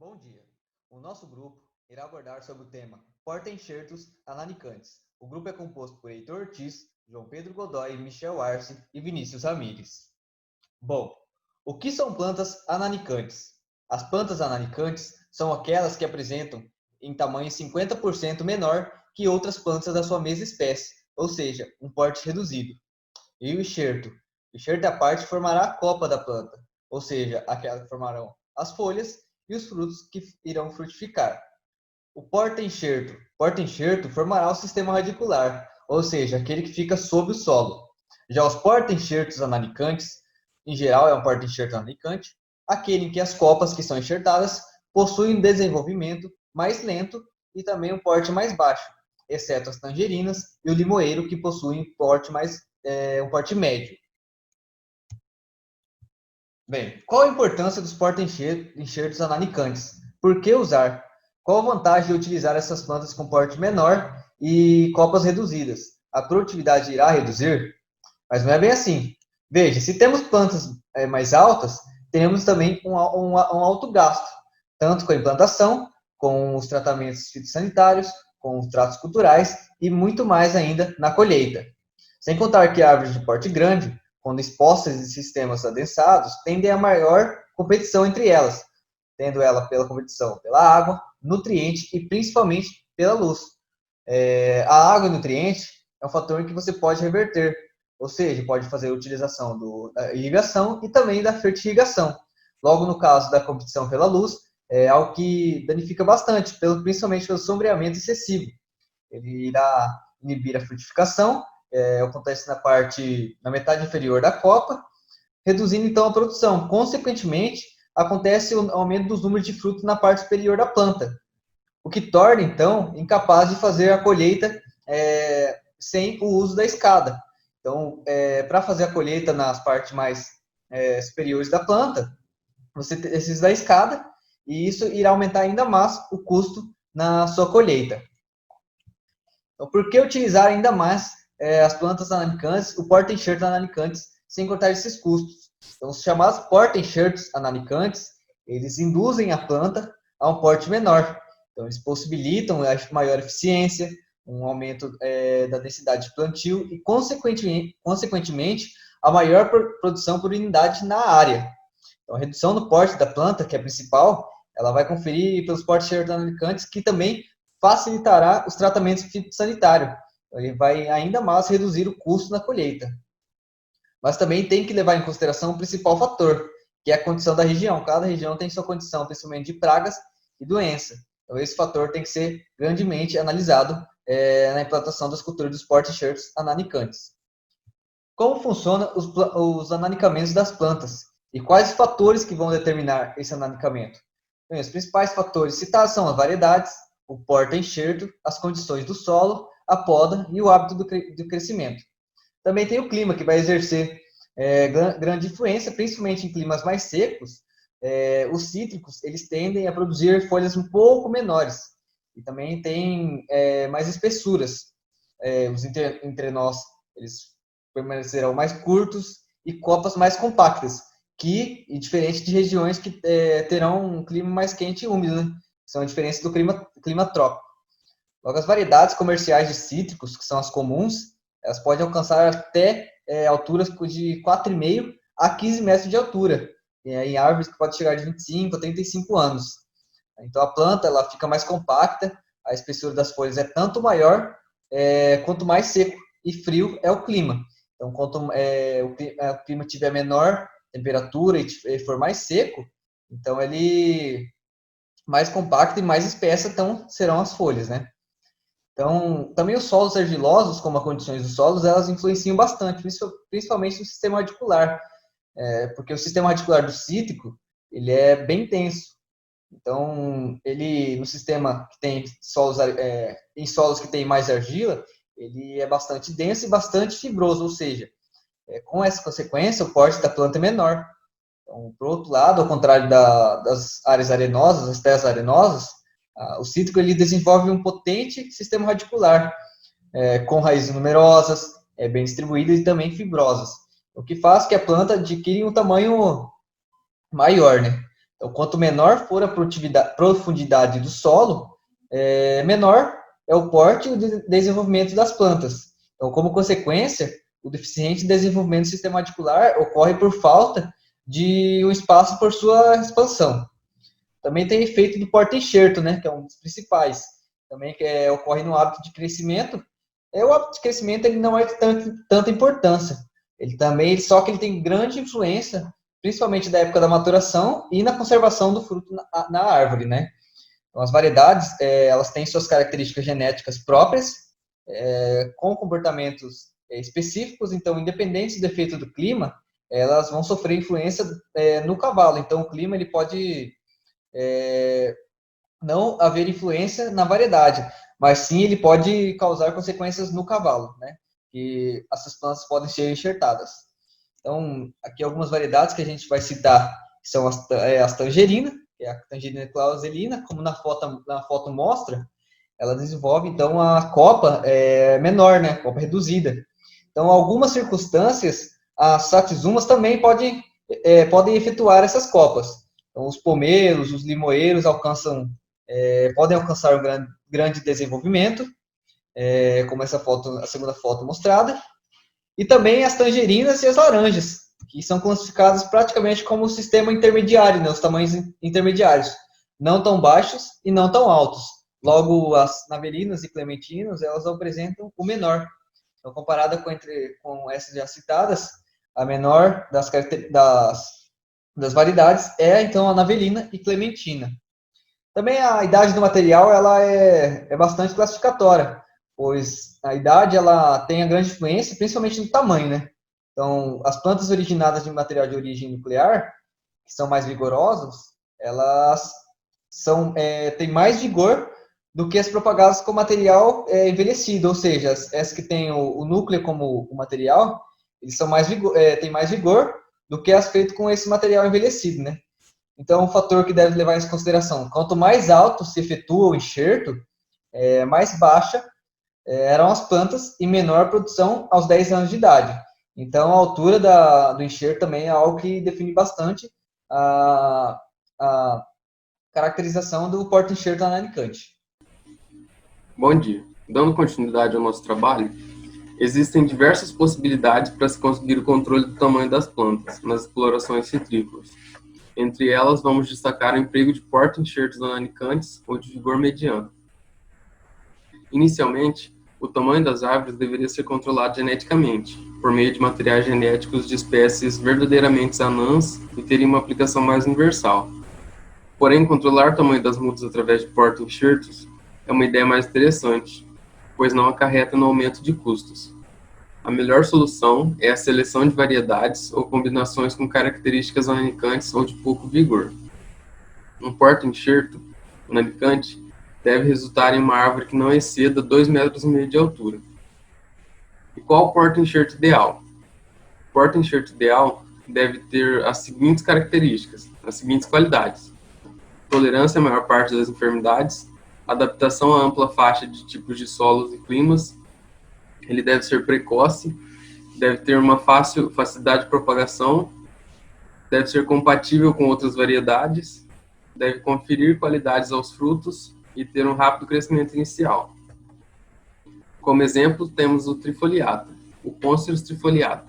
Bom dia! O nosso grupo irá abordar sobre o tema porta-enxertos ananicantes. O grupo é composto por Heitor Ortiz, João Pedro Godoy, Michel Arce e Vinícius Ramires. Bom, o que são plantas ananicantes? As plantas ananicantes são aquelas que apresentam em tamanho 50% menor que outras plantas da sua mesma espécie, ou seja, um porte reduzido. E o enxerto? O enxerto é a parte que formará a copa da planta, ou seja, aquela que formarão as folhas e os frutos que irão frutificar. O porta-enxerto. Porta-enxerto formará o sistema radicular, ou seja, aquele que fica sob o solo. Já os porta-enxertos analicantes, em geral é um porta-enxerto analicante, aquele em que as copas que são enxertadas possuem um desenvolvimento mais lento e também um porte mais baixo, exceto as tangerinas e o limoeiro, que possuem um porte médio. Bem, qual a importância dos porta-enxertos analicantes? Por que usar? Qual a vantagem de utilizar essas plantas com porte menor e copas reduzidas? A produtividade irá reduzir? Mas não é bem assim. Veja, se temos plantas mais altas, temos também um alto gasto, tanto com a implantação, com os tratamentos fitossanitários, com os tratos culturais e muito mais ainda na colheita. Sem contar que árvores de porte grande, quando expostas em sistemas adensados, tendem a maior competição entre elas, tendo ela pela competição pela água, nutriente e principalmente pela luz. A água e nutriente é um fator que você pode reverter, ou seja, pode fazer a utilização da irrigação e também da fertirrigação. Logo, no caso da competição pela luz, é algo que danifica bastante, principalmente pelo sombreamento excessivo. Ele irá inibir a frutificação, acontece na metade inferior da copa, reduzindo então a produção. Consequentemente, acontece o aumento dos números de frutos na parte superior da planta, o que torna então incapaz de fazer a colheita sem o uso da escada. Então, para fazer a colheita nas partes mais superiores da planta, você precisa da escada e isso irá aumentar ainda mais o custo na sua colheita. Então, por que utilizar ainda mais as plantas analicantes, o porta-enxerto analicantes, sem cortar esses custos? Então, os chamados porta-enxertos analicantes, eles induzem a planta a um porte menor. Então, eles possibilitam a maior eficiência, um aumento da densidade de plantio e, consequentemente, a maior produção por unidade na área. Então, a redução do porte da planta, que é a principal, ela vai conferir pelos porta-enxertos analicantes, que também facilitará os tratamentos fitossanitários. Ele vai ainda mais reduzir o custo na colheita. Mas também tem que levar em consideração o principal fator, que é a condição da região. Cada região tem sua condição, principalmente de pragas e doença. Então, esse fator tem que ser grandemente analisado na implantação das culturas dos porta-enxertos analicantes. Como funcionam os analicamentos das plantas? E quais os fatores que vão determinar esse analicamento? Bem, os principais fatores citados são as variedades, o porta-enxerto, as condições do solo, a poda e o hábito do crescimento. Também tem o clima, que vai exercer grande influência, principalmente em climas mais secos. Os cítricos, eles tendem a produzir folhas um pouco menores e também tem mais espessuras. Os entrenós, eles permanecerão mais curtos e copas mais compactas, diferente de regiões que terão um clima mais quente e úmido, né? São a diferença do clima trópico. Logo, as variedades comerciais de cítricos, que são as comuns, elas podem alcançar até alturas de 4,5 a 15 metros de altura, em árvores que podem chegar de 25 a 35 anos. Então, a planta ela fica mais compacta, a espessura das folhas é tanto maior quanto mais seco e frio é o clima. Então, quanto o clima tiver menor temperatura e for mais seco, então ele mais compacto e mais espessa então, serão as folhas, né? Então, também os solos argilosos, como as condições dos solos, elas influenciam bastante, principalmente no sistema radicular, porque o sistema radicular do cítrico, ele é bem tenso. Então, ele, no sistema que tem em solos que tem mais argila, ele é bastante denso e bastante fibroso, ou seja, com essa consequência, o porte da planta é menor. Então, por outro lado, ao contrário das áreas arenosas, as terras arenosas, o cítrico ele desenvolve um potente sistema radicular, com raízes numerosas, bem distribuídas e também fibrosas, o que faz que a planta adquire um tamanho maior, né? Então, quanto menor for a profundidade do solo, menor é o porte e o desenvolvimento das plantas. Então, como consequência, o deficiente desenvolvimento do sistema radicular ocorre por falta de um espaço por sua expansão. Também tem efeito do porta-enxerto, né, que é um dos principais, também que ocorre no hábito de crescimento. O hábito de crescimento ele não é de tanta importância. Só que ele tem grande influência, principalmente da época da maturação e na conservação do fruto na árvore, né? Então, as variedades, elas têm suas características genéticas próprias, com comportamentos específicos, então, independente do efeito do clima, elas vão sofrer influência no cavalo. Então, o clima ele pode não haver influência na variedade, mas sim ele pode causar consequências no cavalo, né? Que essas plantas podem ser enxertadas. Então, aqui algumas variedades que a gente vai citar, que são as tangerinas, que é a tangerina clauselina, como na foto mostra, ela desenvolve, então, a copa menor, né? Copa reduzida. Então, algumas circunstâncias, as satsumas também podem efetuar essas copas. Então, os pomelos, os limoeiros podem alcançar um grande desenvolvimento, como a segunda foto mostrada, e também as tangerinas e as laranjas, que são classificadas praticamente como o sistema intermediário, né, os tamanhos intermediários, não tão baixos e não tão altos. Logo, as navelinas e clementinos, elas apresentam o menor. Então, comparada com essas já citadas, a menor das variedades então, a navelina e clementina. Também a idade do material ela é bastante classificatória, pois a idade ela tem a grande influência, principalmente no tamanho, né? Então, as plantas originadas de material de origem nuclear, que são mais vigorosos, elas têm mais vigor do que as propagadas com material envelhecido, ou seja, as que têm o núcleo como o material, eles têm mais vigor do que as feitas com esse material envelhecido, né? Então, um fator que deve levar em consideração, quanto mais alto se efetua o enxerto, mais baixa eram as plantas e menor a produção aos 10 anos de idade. Então, a altura do enxerto também é algo que define bastante a caracterização do porta-enxerto ananicante. Bom dia. Dando continuidade ao nosso trabalho, existem diversas possibilidades para se conseguir o controle do tamanho das plantas nas explorações citrícolas. Entre elas, vamos destacar o emprego de porta-enxertos ananicantes ou de vigor mediano. Inicialmente, o tamanho das árvores deveria ser controlado geneticamente, por meio de materiais genéticos de espécies verdadeiramente anãs e teria uma aplicação mais universal. Porém, controlar o tamanho das mudas através de porta-enxertos é uma ideia mais interessante, pois não acarreta no aumento de custos. A melhor solução é a seleção de variedades ou combinações com características ananicantes ou de pouco vigor. Um porta-enxerto ananicante deve resultar em uma árvore que não exceda 2,5 metros de altura. E qual o porta-enxerto ideal? O porta-enxerto ideal deve ter as seguintes características, as seguintes qualidades: tolerância à maior parte das enfermidades, adaptação à ampla faixa de tipos de solos e climas. Ele deve ser precoce, deve ter uma facilidade de propagação, deve ser compatível com outras variedades, deve conferir qualidades aos frutos e ter um rápido crescimento inicial. Como exemplo, temos o trifoliata, o Poncerus trifoliata.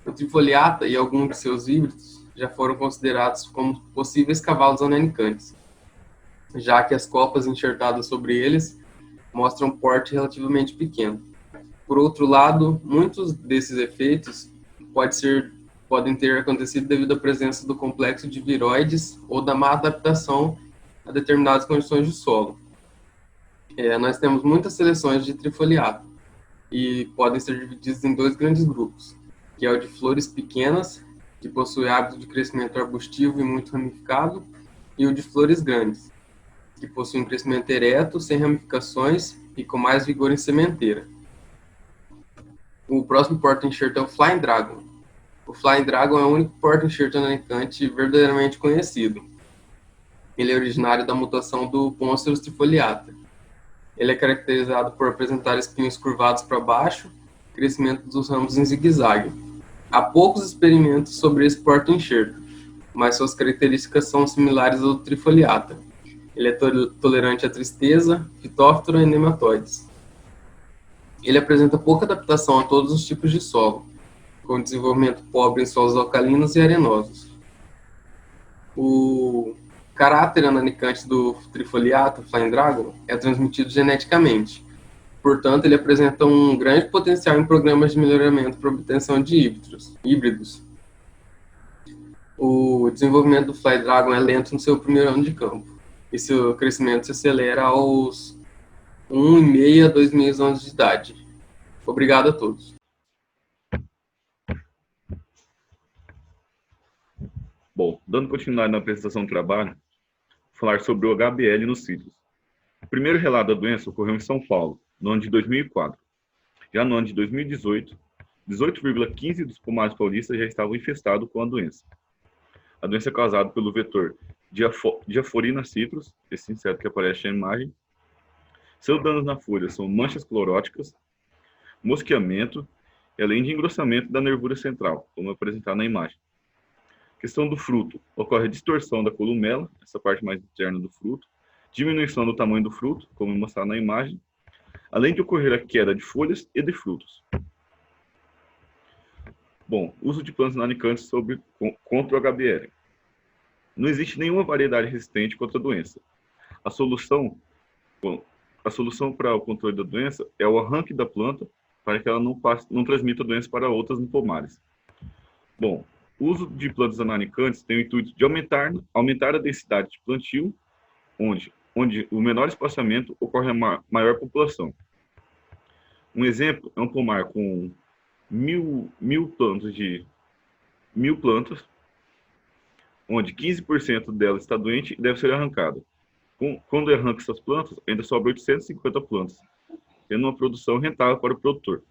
O trifoliata e alguns de seus híbridos já foram considerados como possíveis cavalos ananicantes, já que as copas enxertadas sobre eles mostram um porte relativamente pequeno. Por outro lado, muitos desses efeitos podem ter acontecido devido à presença do complexo de viroides ou da má adaptação a determinadas condições de solo. Nós temos muitas seleções de trifoliato e podem ser divididas em 2 grandes grupos, que é o de flores pequenas, que possui hábito de crescimento arbustivo e muito ramificado, e o de flores grandes, que possui um crescimento ereto, sem ramificações e com mais vigor em sementeira. O próximo porta-enxerto é o Flying Dragon. O Flying Dragon é o único porta-enxerto ananicante verdadeiramente conhecido. Ele é originário da mutação do Poncerus trifoliata. Ele é caracterizado por apresentar espinhos curvados para baixo, crescimento dos ramos em zigue-zague. Há poucos experimentos sobre esse porta-enxerto, mas suas características são similares ao do trifoliata. Ele é tolerante à tristeza, fitóftora e nematóides. Ele apresenta pouca adaptação a todos os tipos de solo, com desenvolvimento pobre em solos alcalinos e arenosos. O caráter ananicante do trifoliata, Flying Dragon, é transmitido geneticamente. Portanto, ele apresenta um grande potencial em programas de melhoramento para obtenção de híbridos. O desenvolvimento do Fly Dragon é lento no seu primeiro ano de campo, e seu crescimento se acelera aos 1,5 a 2 meses anos de idade. Obrigado a todos. Bom, dando continuidade na apresentação do trabalho, vou falar sobre o HBL nos citros. O primeiro relato da doença ocorreu em São Paulo, no ano de 2004. Já no ano de 2018, 18,15% dos pomares paulistas já estavam infestados com a doença. A doença é causada pelo vetor Diaphorina citrus, esse inseto que aparece na imagem. Seus danos na folha são manchas cloróticas, mosqueamento, além de engrossamento da nervura central, como apresentado na imagem. Questão do fruto. Ocorre a distorção da columela, essa parte mais interna do fruto, diminuição do tamanho do fruto, como mostrado na imagem, além de ocorrer a queda de folhas e de frutos. Bom, uso de plantas nanicantes contra o HBL. Não existe nenhuma variedade resistente contra a doença. A solução para o controle da doença é o arranque da planta para que ela não transmita a doença para outras no pomares. Bom, o uso de plantas ananicantes tem o intuito de aumentar a densidade de plantio, onde o menor espaçamento ocorre a maior população. Um exemplo é um pomar com 1.000 plantas, onde 15% dela está doente e deve ser arrancada. Quando arranca essas plantas, ainda sobra 850 plantas, tendo uma produção rentável para o produtor.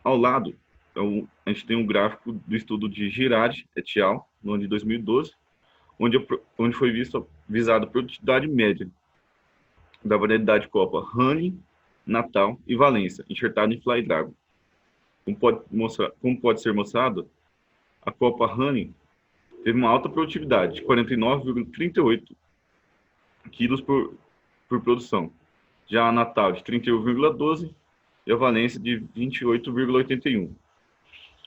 Ao lado, a gente tem um gráfico do estudo de Girardi et al., no ano de 2012, onde foi visada a produtividade média da variedade Copa Honey, Natal e Valência, enxertada em Fly Dragon. Como pode ser mostrado, a Copa Honey teve uma alta produtividade de 49,38 quilos por produção. Já a Natal de 31,12 e a Valência de 28,81.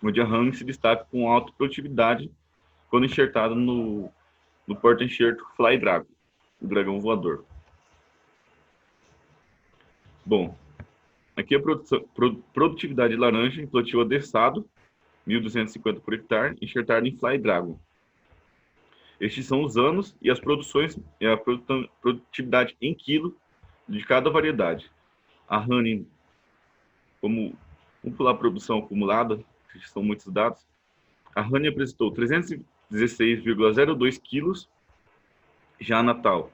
Onde a Honey se destaca com alta produtividade quando enxertada no porta-enxerto Fly Dragon, o dragão voador. Bom, aqui a produtividade de laranja em plantio adeçado, 1.250 por hectare, enxertado em Fly Dragon. Estes são os anos e as produções e a produtividade em quilo de cada variedade. A Honey, vamos pular a produção acumulada, que são muitos dados. A Honey apresentou 316,02 quilos, já a Natal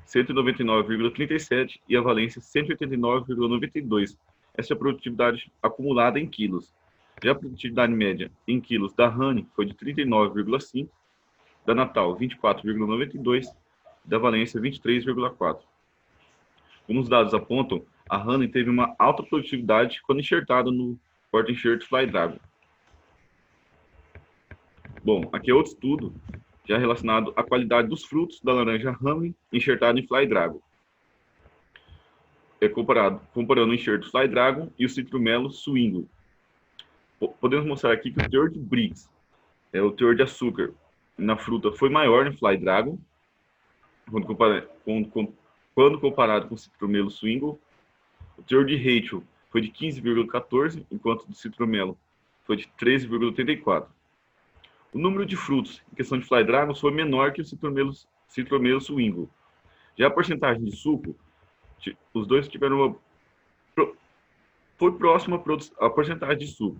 199,37 e a Valência 189,92. Essa é a produtividade acumulada em quilos. Já a produtividade média em quilos da Honey foi de 39,5, da Natal 24,92, da Valência 23,4. Como os dados apontam, a Honey teve uma alta produtividade quando enxertada no porta-enxerto Fly Dragon. Bom, aqui é outro estudo já relacionado à qualidade dos frutos da laranja Honey enxertada em Fly Dragon. Comparando o enxerto Fly Dragon e o citrumelo Swingle. Podemos mostrar aqui que o teor de Brix, o teor de açúcar na fruta, foi maior no Fly Dragon, quando comparado com o citrumelo Swingle. O teor de Rachel foi de 15,14, enquanto do citrumelo foi de 13,84. O número de frutos em questão de Fly Dragon foi menor que o citrumelo Swingle. Já a porcentagem de suco, os dois tiveram foi próxima à porcentagem de suco,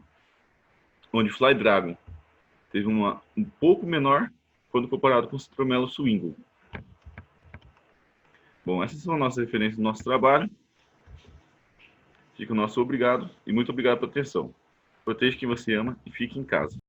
onde Fly Dragon teve um pouco menor quando comparado com o citrumelo Swingle. Bom, essas são as nossas referências do nosso trabalho. Fica o nosso obrigado e muito obrigado pela atenção. Proteja quem você ama e fique em casa.